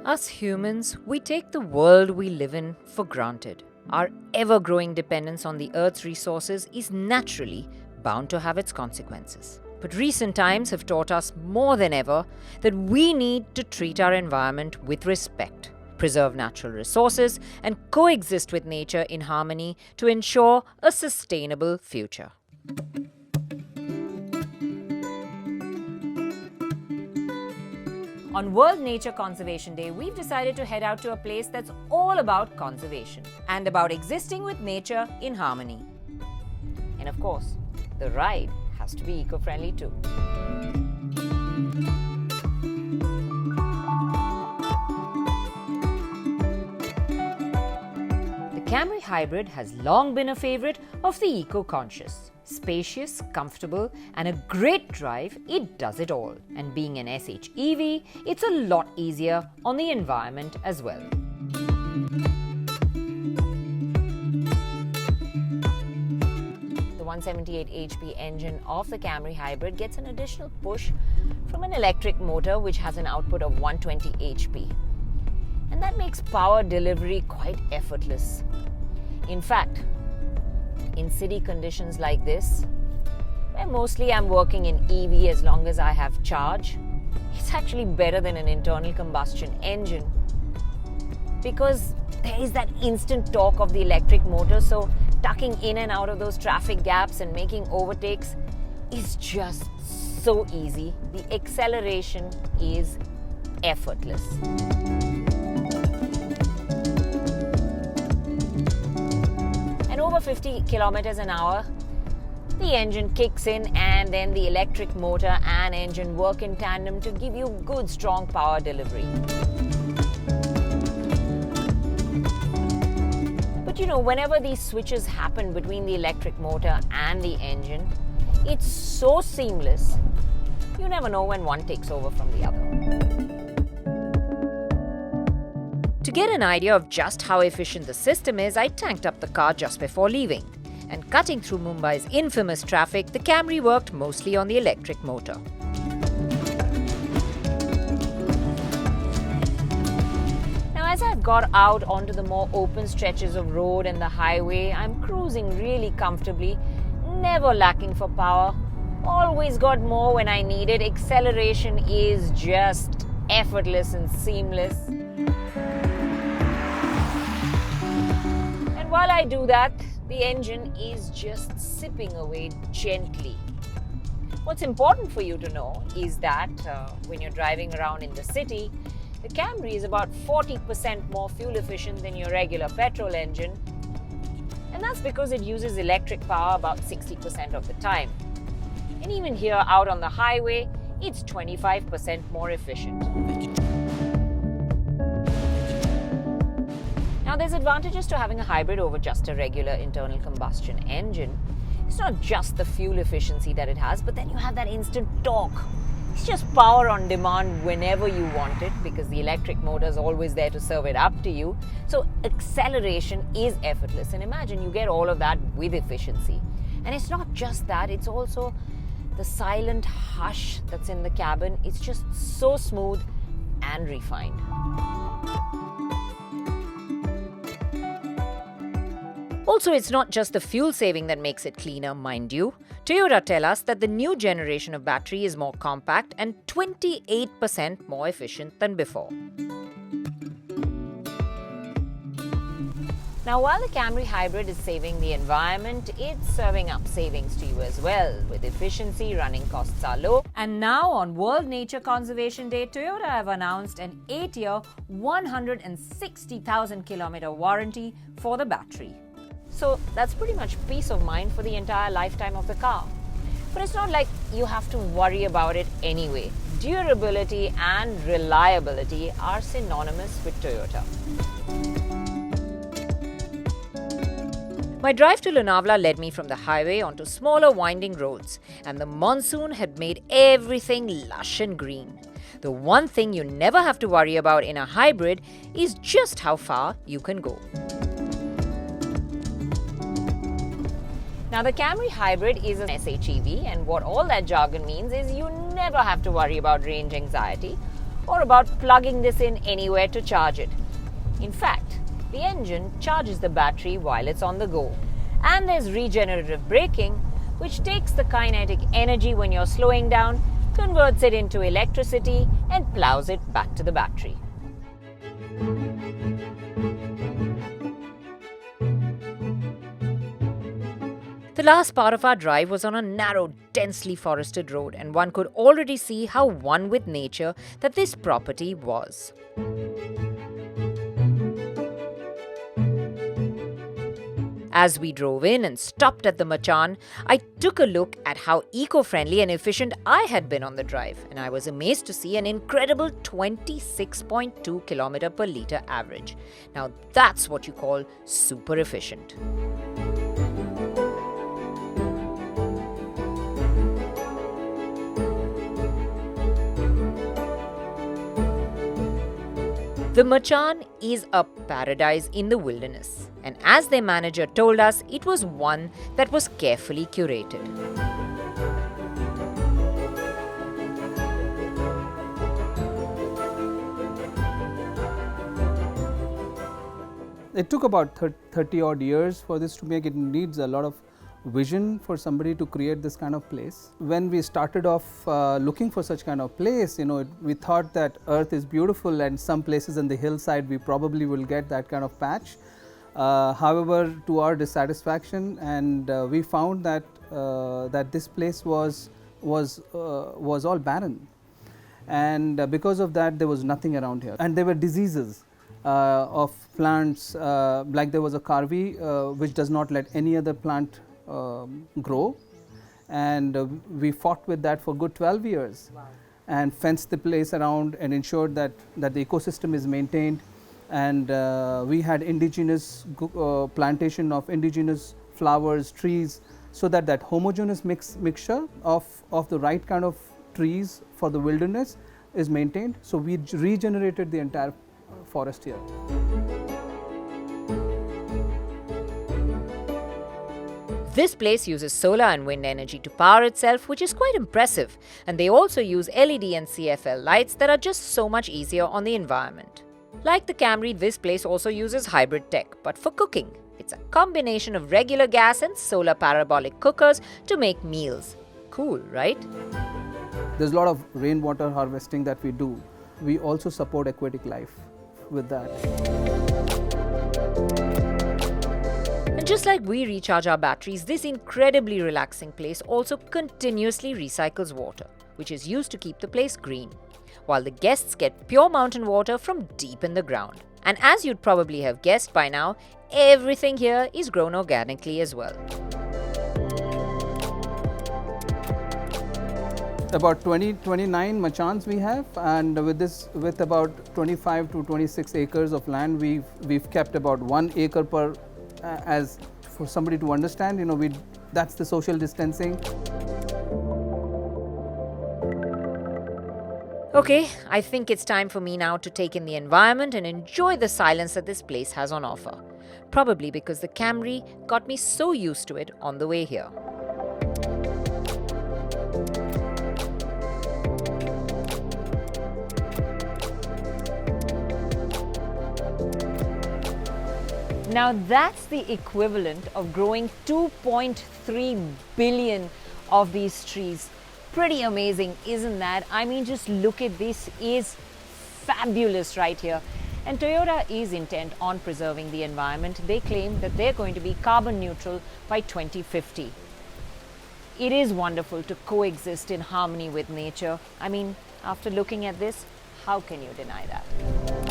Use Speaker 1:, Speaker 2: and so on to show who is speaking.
Speaker 1: Us humans, we take the world we live in for granted. Our ever-growing dependence on the Earth's resources is naturally bound to have its consequences. But recent times have taught us more than ever that we need to treat our environment with respect, preserve natural resources, and coexist with nature in harmony to ensure a sustainable future. On World Nature Conservation Day, we've decided to head out to a place that's all about conservation and about existing with nature in harmony. And of course, the ride has to be eco-friendly too. The Camry Hybrid has long been a favorite of the eco-conscious. Spacious, comfortable, and a great drive, it does it all. And being an SHEV, it's a lot easier on the environment as well. The 178 HP engine of the Camry Hybrid gets an additional push from an electric motor which has an output of 120 HP. And that makes power delivery quite effortless. In fact, in city conditions like this, where mostly I'm working in EV as long as I have charge, it's actually better than an internal combustion engine because there is that instant torque of the electric motor, so tucking in and out of those traffic gaps and making overtakes is just so easy. The acceleration is effortless. Over 50 kilometers an hour, the engine kicks in and then the electric motor and engine work in tandem to give you good, strong power delivery. But whenever these switches happen between the electric motor and the engine, it's so seamless, you never know when one takes over from the other. To get an idea of just how efficient the system is, I tanked up the car just before leaving. And cutting through Mumbai's infamous traffic, the Camry worked mostly on the electric motor. Now, as I've got out onto the more open stretches of road and the highway, I'm cruising really comfortably, never lacking for power, always got more when I need it. Acceleration is just effortless and seamless. While I do that, the engine is just sipping away gently. What's important for you to know is that when you're driving around in the city, the Camry is about 40% more fuel efficient than your regular petrol engine. And that's because it uses electric power about 60% of the time. And even here out on the highway, it's 25% more efficient. Now, there's advantages to having a hybrid over just a regular internal combustion engine. It's not just the fuel efficiency that it has, but then you have that instant torque. It's just power on demand whenever you want it because the electric motor is always there to serve it up to you. So acceleration is effortless. And imagine you get all of that with efficiency. And it's not just that, it's also the silent hush that's in the cabin. It's just so smooth and refined. Also, it's not just the fuel saving that makes it cleaner, mind you. Toyota tell us that the new generation of battery is more compact and 28% more efficient than before. Now, while the Camry Hybrid is saving the environment, it's serving up savings to you as well. With efficiency, running costs are low. And now, on World Nature Conservation Day, Toyota have announced an 8-year, 160,000 kilometer warranty for the battery. So that's pretty much peace of mind for the entire lifetime of the car. But it's not like you have to worry about it anyway. Durability and reliability are synonymous with Toyota. My drive to Lonavala led me from the highway onto smaller winding roads, and the monsoon had made everything lush and green. The one thing you never have to worry about in a hybrid is just how far you can go. Now, the Camry Hybrid is an SHEV, and what all that jargon means is you never have to worry about range anxiety. or about plugging this in anywhere to charge it. In fact, the engine charges the battery while it's on the go. And there's regenerative braking, which takes the kinetic energy when you're slowing down, converts it into electricity, and plows it back to the battery. The last part of our drive was on a narrow, densely forested road, and one could already see how one with nature that this property was. As we drove in and stopped at the Machan, I took a look at how eco-friendly and efficient I had been on the drive, and I was amazed to see an incredible 26.2 km per litre average. Now that's what you call super efficient. The Machan is a paradise in the wilderness, and as their manager told us, it was one that was carefully curated.
Speaker 2: It took about 30 odd years for this to make. It needs a lot of vision for somebody to create this kind of place. When we started off looking for such kind of place, we thought that Earth is beautiful, and some places in the hillside we probably will get that kind of patch. However, to our dissatisfaction, and we found that that this place was all barren, and because of that there was nothing around here, and there were diseases of plants, like there was a carvi which does not let any other plant grow, and we fought with that for good 12 years. Wow. And fenced the place around and ensured that the ecosystem is maintained, and we had indigenous plantation of indigenous flowers, trees, so that homogeneous mixture of the right kind of trees for the wilderness is maintained. So we regenerated the entire forest here.
Speaker 1: This place uses solar and wind energy to power itself, which is quite impressive, and they also use LED and CFL lights that are just so much easier on the environment. Like the Camry, this place also uses hybrid tech, but for cooking. It's a combination of regular gas and solar parabolic cookers to make meals. Cool, right?
Speaker 2: There's a lot of rainwater harvesting that we do. We also support aquatic life with that.
Speaker 1: And just like we recharge our batteries, this incredibly relaxing place also continuously recycles water, which is used to keep the place green, while the guests get pure mountain water from deep in the ground. And as you'd probably have guessed by now, everything here is grown organically as well.
Speaker 2: About 29 Machans we have, and with about 25 to 26 acres of land, we've kept about 1 acre per, as for somebody to understand, that's the social distancing.
Speaker 1: Okay, I think it's time for me now to take in the environment and enjoy the silence that this place has on offer. Probably because the Camry got me so used to it on the way here. Now that's the equivalent of growing 2.3 billion of these trees. Pretty amazing, isn't that? I mean, just look at this, is fabulous right here. And Toyota is intent on preserving the environment. They claim that they're going to be carbon neutral by 2050. It is wonderful to coexist in harmony with nature. I mean, after looking at this, how can you deny that?